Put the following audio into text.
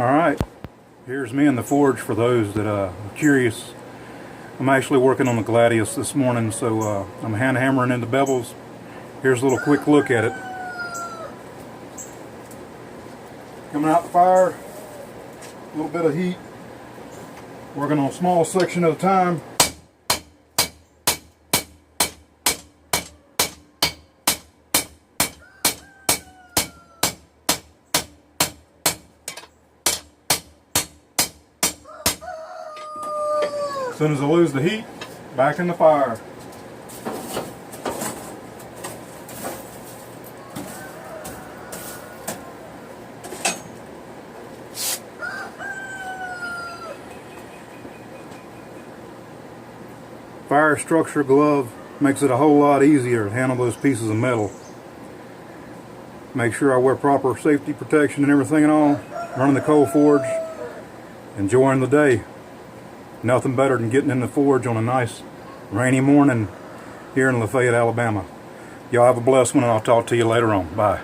Alright, here's me in the forge for those that are curious. I'm actually working on the Gladius this morning, so I'm hand hammering in the bevels. Here's a little quick look at it. Coming out the fire, a little bit of heat. Working on a small section at a time. As soon as I lose the heat, back in the fire. Fire structure glove makes it a whole lot easier to handle those pieces of metal. Make sure I wear proper safety protection and everything and all. Running the coal forge, enjoying the day. Nothing better than getting in the forge on a nice rainy morning here in Lafayette, Alabama. Y'all have a blessed one, and I'll talk to you later on. Bye.